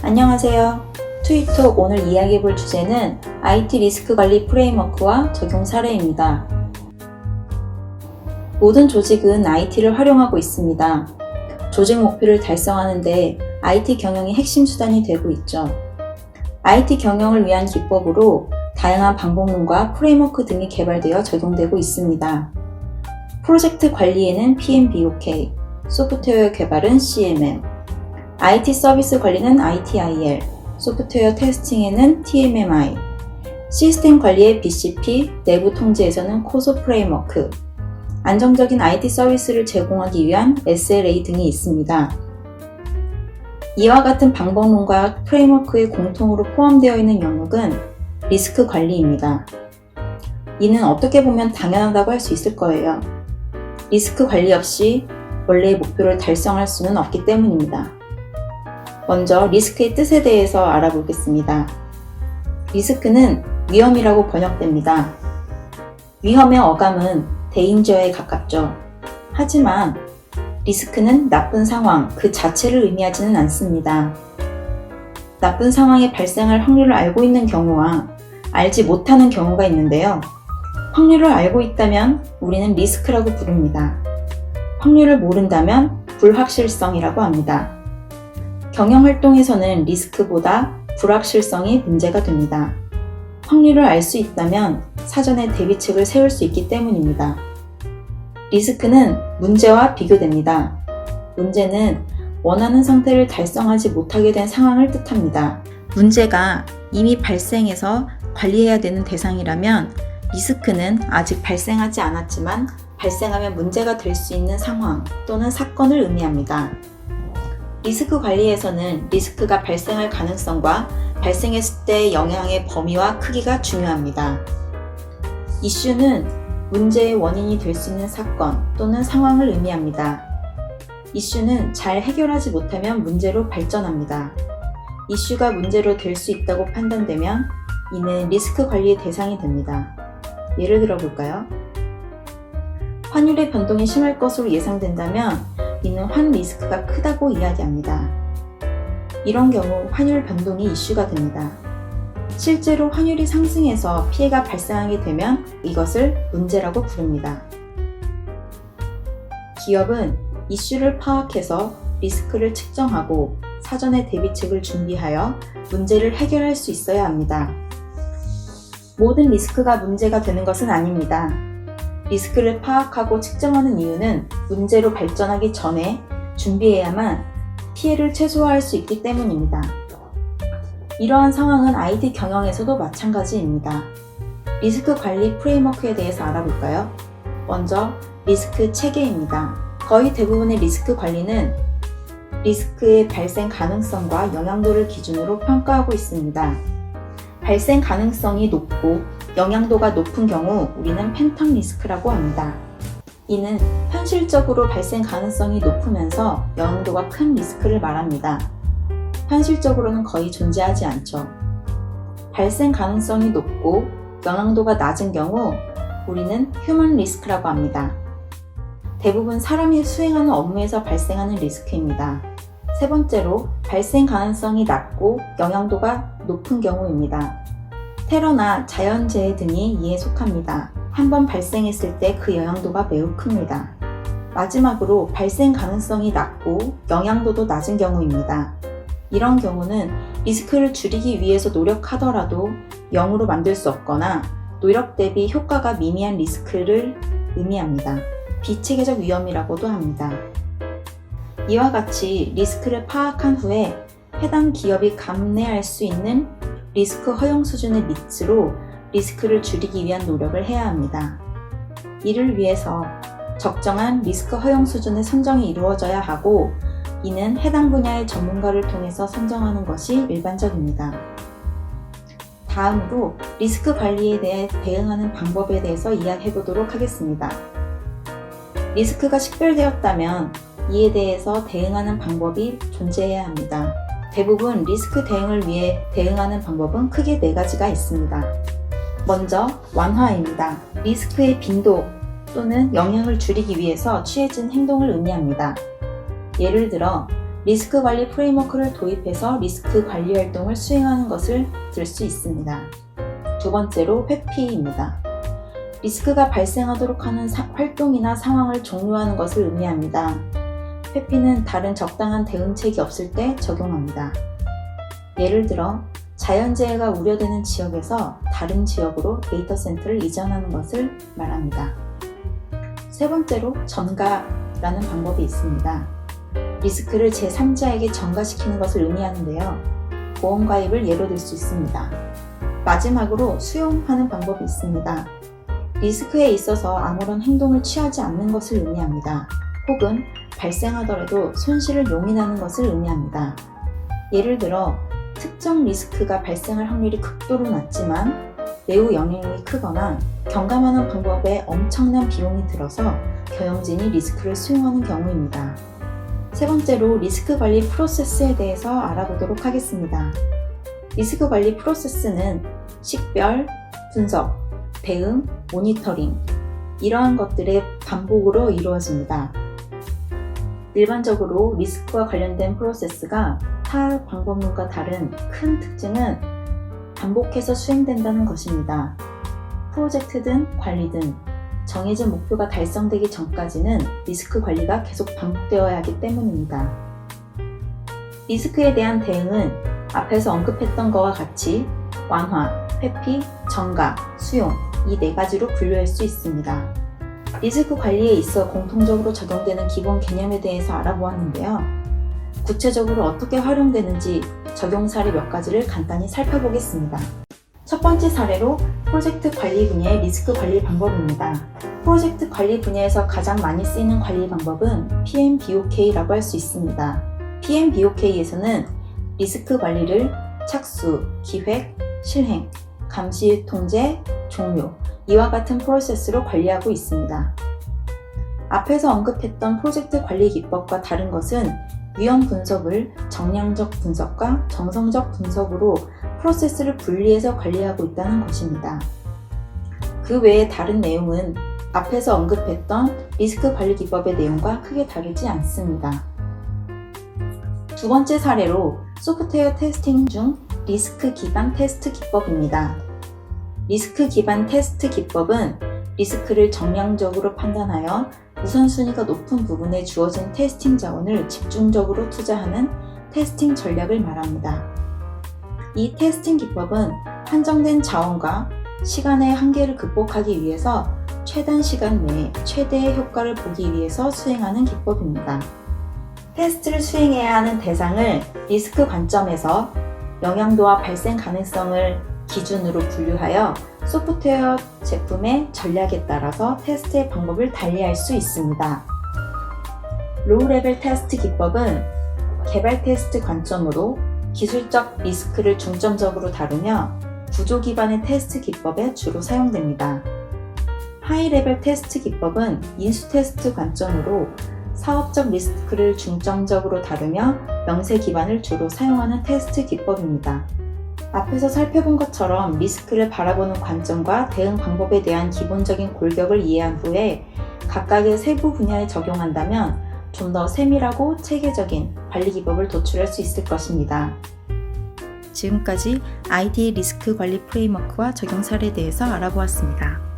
안녕하세요. 트위톡 오늘 이야기해볼 주제는 IT 리스크 관리 프레임워크와 적용 사례입니다. 모든 조직은 IT를 활용하고 있습니다. 조직 목표를 달성하는데 IT 경영이 핵심 수단이 되고 있죠. IT 경영을 위한 기법으로 다양한 방법론과 프레임워크 등이 개발되어 적용되고 있습니다. 프로젝트 관리에는 PMBOK, 소프트웨어 개발은 CMM, IT 서비스 관리는 ITIL, 소프트웨어 테스팅에는 TMMI, 시스템 관리의 BCP, 내부 통제에서는 코소 프레임워크, 안정적인 IT 서비스를 제공하기 위한 SLA 등이 있습니다. 이와 같은 방법론과 프레임워크에 공통으로 포함되어 있는 영역은 리스크 관리입니다. 이는 어떻게 보면 당연하다고 할 수 있을 거예요. 리스크 관리 없이 원래의 목표를 달성할 수는 없기 때문입니다. 먼저 리스크의 뜻에 대해서 알아보겠습니다. 리스크는 위험이라고 번역됩니다. 위험의 어감은 데인저에 가깝죠. 하지만 리스크는 나쁜 상황 그 자체를 의미하지는 않습니다. 나쁜 상황이 발생할 확률을 알고 있는 경우와 알지 못하는 경우가 있는데요. 확률을 알고 있다면 우리는 리스크라고 부릅니다. 확률을 모른다면 불확실성이라고 합니다. 경영활동에서는 리스크보다 불확실성이 문제가 됩니다. 확률을 알 수 있다면 사전에 대비책을 세울 수 있기 때문입니다. 리스크는 문제와 비교됩니다. 문제는 원하는 상태를 달성하지 못하게 된 상황을 뜻합니다. 문제가 이미 발생해서 관리해야 되는 대상이라면 리스크는 아직 발생하지 않았지만 발생하면 문제가 될 수 있는 상황 또는 사건을 의미합니다. 리스크 관리에서는 리스크가 발생할 가능성과 발생했을 때의 영향의 범위와 크기가 중요합니다. 이슈는 문제의 원인이 될 수 있는 사건 또는 상황을 의미합니다. 이슈는 잘 해결하지 못하면 문제로 발전합니다. 이슈가 문제로 될 수 있다고 판단되면 이는 리스크 관리의 대상이 됩니다. 예를 들어 볼까요? 환율의 변동이 심할 것으로 예상된다면 이는 환 리스크가 크다고 이야기합니다. 이런 경우 환율 변동이 이슈가 됩니다. 실제로 환율이 상승해서 피해가 발생하게 되면 이것을 문제라고 부릅니다. 기업은 이슈를 파악해서 리스크를 측정하고 사전에 대비책을 준비하여 문제를 해결할 수 있어야 합니다. 모든 리스크가 문제가 되는 것은 아닙니다. 리스크를 파악하고 측정하는 이유는 문제로 발전하기 전에 준비해야만 피해를 최소화할 수 있기 때문입니다. 이러한 상황은 IT 경영에서도 마찬가지입니다. 리스크 관리 프레임워크에 대해서 알아볼까요? 먼저 리스크 체계입니다. 거의 대부분의 리스크 관리는 리스크의 발생 가능성과 영향도를 기준으로 평가하고 있습니다. 발생 가능성이 높고 영향도가 높은 경우 우리는 팬텀 리스크라고 합니다. 이는 현실적으로 발생 가능성이 높으면서 영향도가 큰 리스크를 말합니다. 현실적으로는 거의 존재하지 않죠. 발생 가능성이 높고 영향도가 낮은 경우 우리는 휴먼 리스크라고 합니다. 대부분 사람이 수행하는 업무에서 발생하는 리스크입니다. 세 번째로 발생 가능성이 낮고 영향도가 높은 경우입니다. 테러나 자연재해 등이 이에 속합니다. 한번 발생했을 때 그 영향도가 매우 큽니다. 마지막으로 발생 가능성이 낮고 영향도도 낮은 경우입니다. 이런 경우는 리스크를 줄이기 위해서 노력하더라도 0으로 만들 수 없거나 노력 대비 효과가 미미한 리스크를 의미합니다. 비체계적 위험이라고도 합니다. 이와 같이 리스크를 파악한 후에 해당 기업이 감내할 수 있는 리스크 허용 수준의 밑으로 리스크를 줄이기 위한 노력을 해야 합니다. 이를 위해서 적정한 리스크 허용 수준의 선정이 이루어져야 하고 이는 해당 분야의 전문가를 통해서 선정하는 것이 일반적입니다. 다음으로 리스크 관리에 대해 대응하는 방법에 대해서 이야기해 보도록 하겠습니다. 리스크가 식별되었다면 이에 대해서 대응하는 방법이 존재해야 합니다. 대부분 리스크 대응을 위해 대응하는 방법은 크게 4가지가 있습니다. 먼저 완화입니다. 리스크의 빈도 또는 영향을 줄이기 위해서 취해진 행동을 의미합니다. 예를 들어 리스크 관리 프레임워크를 도입해서 리스크 관리 활동을 수행하는 것을 들 수 있습니다. 두 번째로 회피입니다. 리스크가 발생하도록 하는 활동이나 상황을 종료하는 것을 의미합니다. 회피는 다른 적당한 대응책이 없을 때 적용합니다. 예를 들어 자연재해가 우려되는 지역에서 다른 지역으로 데이터 센터를 이전하는 것을 말합니다. 세 번째로 전가라는 방법이 있습니다. 리스크를 제3자에게 전가시키는 것을 의미하는데요. 보험 가입을 예로 들 수 있습니다. 마지막으로 수용하는 방법이 있습니다. 리스크에 있어서 아무런 행동을 취하지 않는 것을 의미합니다. 혹은 발생하더라도 손실을 용인하는 것을 의미합니다. 예를 들어 특정 리스크가 발생할 확률이 극도로 낮지만 매우 영향력이 크거나 경감하는 방법에 엄청난 비용이 들어서 경영진이 리스크를 수용하는 경우입니다. 세 번째로 리스크 관리 프로세스에 대해서 알아보도록 하겠습니다. 리스크 관리 프로세스는 식별, 분석, 대응, 모니터링 이러한 것들의 반복으로 이루어집니다. 일반적으로 리스크와 관련된 프로세스가 타 방법론과 다른 큰 특징은 반복해서 수행된다는 것입니다. 프로젝트든 관리든 정해진 목표가 달성되기 전까지는 리스크 관리가 계속 반복되어야 하기 때문입니다. 리스크에 대한 대응은 앞에서 언급했던 것과 같이 완화, 회피, 전가, 수용 이 네 가지로 분류할 수 있습니다. 리스크 관리에 있어 공통적으로 적용되는 기본 개념에 대해서 알아보았는데요. 구체적으로 어떻게 활용되는지 적용 사례 몇 가지를 간단히 살펴보겠습니다. 첫 번째 사례로 프로젝트 관리 분야의 리스크 관리 방법입니다. 프로젝트 관리 분야에서 가장 많이 쓰이는 관리 방법은 PMBOK라고 할 수 있습니다. PMBOK에서는 리스크 관리를 착수, 기획, 실행, 감시, 통제, 종료 이와 같은 프로세스로 관리하고 있습니다. 앞에서 언급했던 프로젝트 관리 기법과 다른 것은 위험 분석을 정량적 분석과 정성적 분석으로 프로세스를 분리해서 관리하고 있다는 것입니다. 그 외에 다른 내용은 앞에서 언급했던 리스크 관리 기법의 내용과 크게 다르지 않습니다. 두 번째 사례로 소프트웨어 테스팅 중 리스크 기반 테스트 기법입니다. 리스크 기반 테스트 기법은 리스크를 정량적으로 판단하여 우선순위가 높은 부분에 주어진 테스팅 자원을 집중적으로 투자하는 테스팅 전략을 말합니다. 이 테스팅 기법은 한정된 자원과 시간의 한계를 극복하기 위해서 최단 시간 내에 최대의 효과를 보기 위해서 수행하는 기법입니다. 테스트를 수행해야 하는 대상을 리스크 관점에서 영향도와 발생 가능성을 기준으로 분류하여 소프트웨어 제품의 전략에 따라서 테스트의 방법을 달리할 수 있습니다. 로우 레벨 테스트 기법은 개발 테스트 관점으로 기술적 리스크를 중점적으로 다루며 구조 기반의 테스트 기법에 주로 사용됩니다. 하이 레벨 테스트 기법은 인수 테스트 관점으로 사업적 리스크를 중점적으로 다루며 명세 기반을 주로 사용하는 테스트 기법입니다. 앞에서 살펴본 것처럼 리스크를 바라보는 관점과 대응 방법에 대한 기본적인 골격을 이해한 후에 각각의 세부 분야에 적용한다면 좀 더 세밀하고 체계적인 관리 기법을 도출할 수 있을 것입니다. 지금까지 IT 리스크 관리 프레임워크와 적용 사례에 대해서 알아보았습니다.